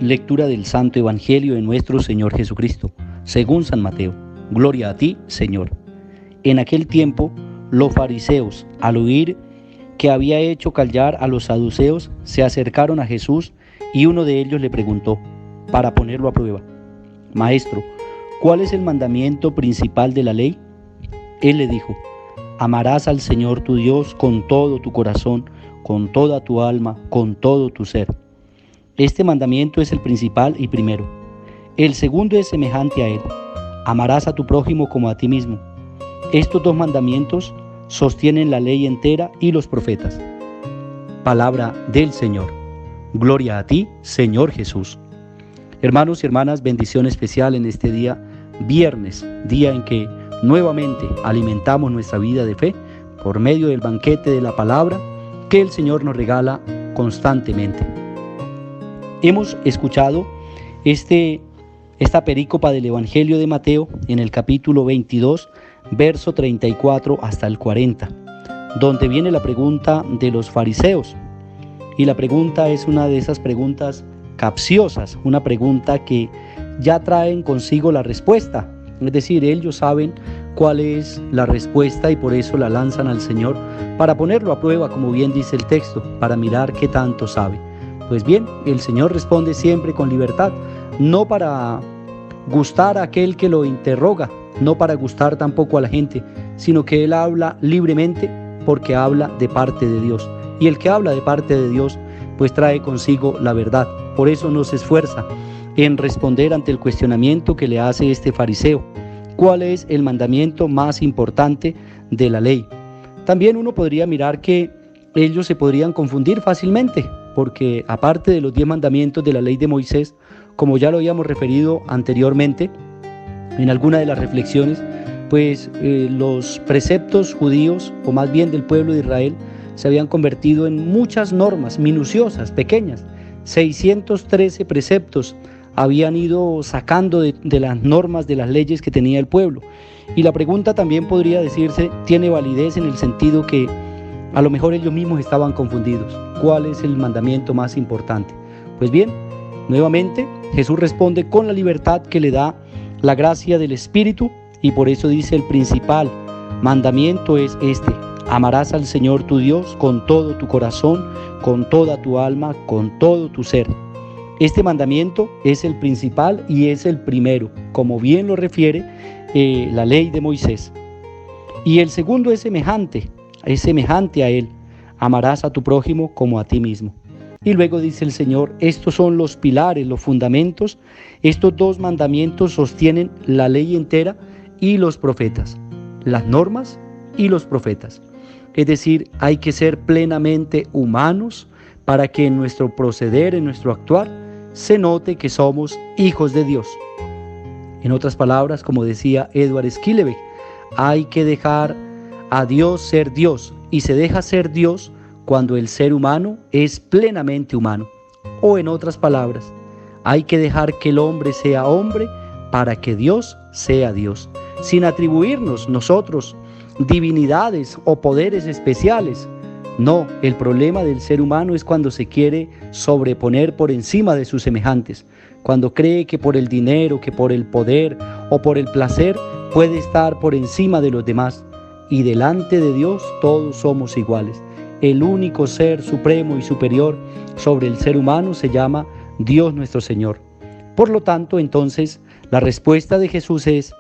Lectura del Santo Evangelio de nuestro Señor Jesucristo, según San Mateo. Gloria a ti, Señor. En aquel tiempo, los fariseos, al oír que había hecho callar a los saduceos, se acercaron a Jesús y uno de ellos le preguntó, para ponerlo a prueba: Maestro, ¿cuál es el mandamiento principal de la ley? Él le dijo: Amarás al Señor tu Dios con todo tu corazón, con toda tu alma, con todo tu ser. Este mandamiento es el principal y primero. El segundo es semejante a él: amarás a tu prójimo como a ti mismo. Estos dos mandamientos sostienen la ley entera y los profetas. Palabra del Señor. Gloria a ti, Señor Jesús. Hermanos y hermanas, bendición especial en este día, viernes, día en que nuevamente alimentamos nuestra vida de fe por medio del banquete de la palabra que el Señor nos regala constantemente. Hemos escuchado esta perícopa del Evangelio de Mateo en el capítulo 22, verso 34 hasta el 40, donde viene la pregunta de los fariseos. Y la pregunta es una de esas preguntas capciosas, una pregunta que ya traen consigo la respuesta. Es decir, ellos saben cuál es la respuesta y por eso la lanzan al Señor para ponerlo a prueba, como bien dice el texto, para mirar qué tanto sabe. Pues bien, el Señor responde siempre con libertad, no para gustar a aquel que lo interroga, no para gustar tampoco a la gente, sino que Él habla libremente porque habla de parte de Dios. Y el que habla de parte de Dios, pues trae consigo la verdad. Por eso no se esfuerza en responder ante el cuestionamiento que le hace este fariseo. ¿Cuál es el mandamiento más importante de la ley? También uno podría mirar que ellos se podrían confundir fácilmente, porque aparte de los 10 mandamientos de la ley de Moisés, como ya lo habíamos referido anteriormente en alguna de las reflexiones, pues los preceptos judíos, o más bien del pueblo de Israel, se habían convertido en muchas normas minuciosas, pequeñas. 613 preceptos habían ido sacando de las normas, de las leyes que tenía el pueblo. Y la pregunta también podría decirse, tiene validez en el sentido que a lo mejor ellos mismos estaban confundidos. ¿Cuál es el mandamiento más importante? Pues bien, nuevamente Jesús responde con la libertad que le da la gracia del Espíritu, y por eso dice: el principal mandamiento es este: amarás al Señor tu Dios con todo tu corazón, con toda tu alma, con todo tu ser. Este mandamiento es el principal y es el primero, como bien lo refiere la ley de Moisés. Y el segundo es semejante a él: amarás a tu prójimo como a ti mismo. Y luego dice el Señor: estos son los pilares, los fundamentos. Estos dos mandamientos sostienen la ley entera y los profetas, las normas y los profetas. Es decir, hay que ser plenamente humanos para que en nuestro proceder, en nuestro actuar, se note que somos hijos de Dios. En otras palabras, como decía Edward Schillebeeck, hay que dejar a Dios ser Dios, y se deja ser Dios cuando el ser humano es plenamente humano. O en otras palabras, hay que dejar que el hombre sea hombre para que Dios sea Dios, sin atribuirnos nosotros divinidades o poderes especiales. No, el problema del ser humano es cuando se quiere sobreponer por encima de sus semejantes, cuando cree que por el dinero, que por el poder o por el placer puede estar por encima de los demás. Y delante de Dios todos somos iguales. El único ser supremo y superior sobre el ser humano se llama Dios nuestro Señor. Por lo tanto, entonces, la respuesta de Jesús es: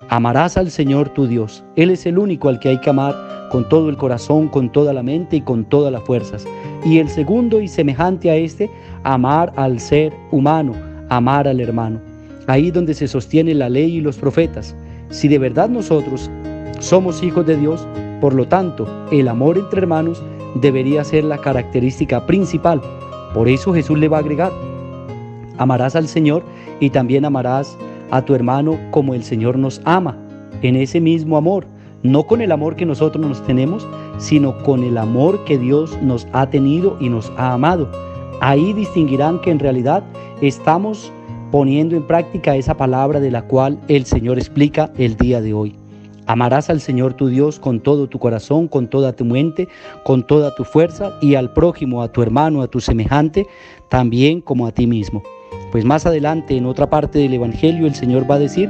amarás al Señor tu Dios. Él es el único al que hay que amar con todo el corazón, con toda la mente y con todas las fuerzas. Y el segundo, y semejante a este: amar al ser humano, amar al hermano. Ahí donde se sostiene la ley y los profetas. Si de verdad nosotros somos hijos de Dios, por lo tanto, el amor entre hermanos debería ser la característica principal. Por eso Jesús le va a agregar: amarás al Señor y también amarás a tu hermano como el Señor nos ama, en ese mismo amor, no con el amor que nosotros nos tenemos, sino con el amor que Dios nos ha tenido y nos ha amado. Ahí distinguirán que en realidad estamos poniendo en práctica esa palabra de la cual el Señor explica el día de hoy. Amarás al Señor tu Dios con todo tu corazón, con toda tu mente, con toda tu fuerza, y al prójimo, a tu hermano, a tu semejante, también como a ti mismo. Pues más adelante, en otra parte del Evangelio, el Señor va a decir: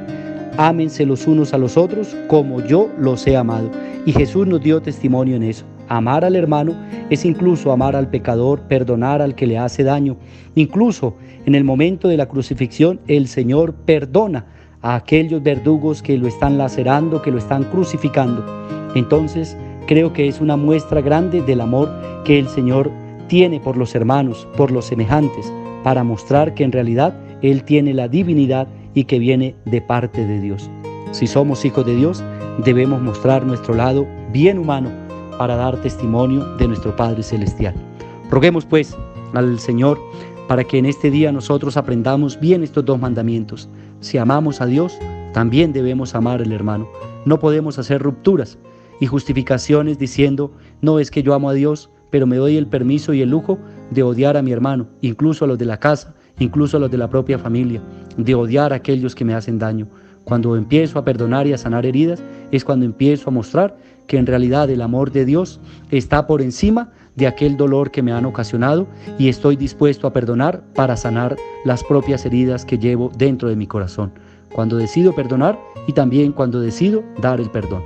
ámense los unos a los otros como yo los he amado. Y Jesús nos dio testimonio en eso. Amar al hermano es incluso amar al pecador, perdonar al que le hace daño. Incluso en el momento de la crucifixión, el Señor perdona a aquellos verdugos que lo están lacerando, que lo están crucificando. Entonces, creo que es una muestra grande del amor que el Señor tiene por los hermanos, por los semejantes, para mostrar que en realidad Él tiene la divinidad y que viene de parte de Dios. Si somos hijos de Dios, debemos mostrar nuestro lado bien humano para dar testimonio de nuestro Padre Celestial. Roguemos pues al Señor para que en este día nosotros aprendamos bien estos dos mandamientos. Si amamos a Dios, también debemos amar al hermano. No podemos hacer rupturas y justificaciones diciendo: no, es que yo amo a Dios, pero me doy el permiso y el lujo de odiar a mi hermano, incluso a los de la casa, incluso a los de la propia familia, de odiar a aquellos que me hacen daño. Cuando empiezo a perdonar y a sanar heridas, es cuando empiezo a mostrar que en realidad el amor de Dios está por encima de aquel dolor que me han ocasionado, y estoy dispuesto a perdonar para sanar las propias heridas que llevo dentro de mi corazón. Cuando decido perdonar y también cuando decido dar el perdón.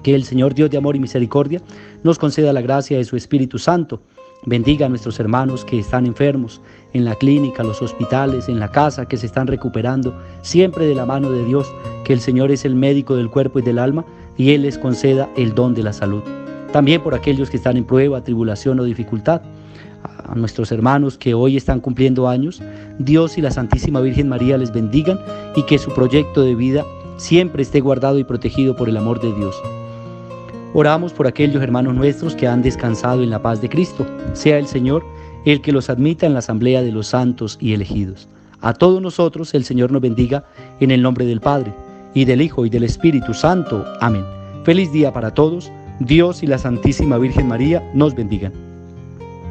Que el Señor Dios de amor y misericordia nos conceda la gracia de su Espíritu Santo. Bendiga a nuestros hermanos que están enfermos, en la clínica, los hospitales, en la casa, que se están recuperando, siempre de la mano de Dios, que el Señor es el médico del cuerpo y del alma, y Él les conceda el don de la salud. También por aquellos que están en prueba, tribulación o dificultad. A nuestros hermanos que hoy están cumpliendo años, Dios y la Santísima Virgen María les bendigan, y que su proyecto de vida siempre esté guardado y protegido por el amor de Dios. Oramos por aquellos hermanos nuestros que han descansado en la paz de Cristo. Sea el Señor el que los admita en la asamblea de los santos y elegidos. A todos nosotros el Señor nos bendiga, en el nombre del Padre, y del Hijo, y del Espíritu Santo. Amén. Feliz día para todos. Dios y la Santísima Virgen María nos bendigan.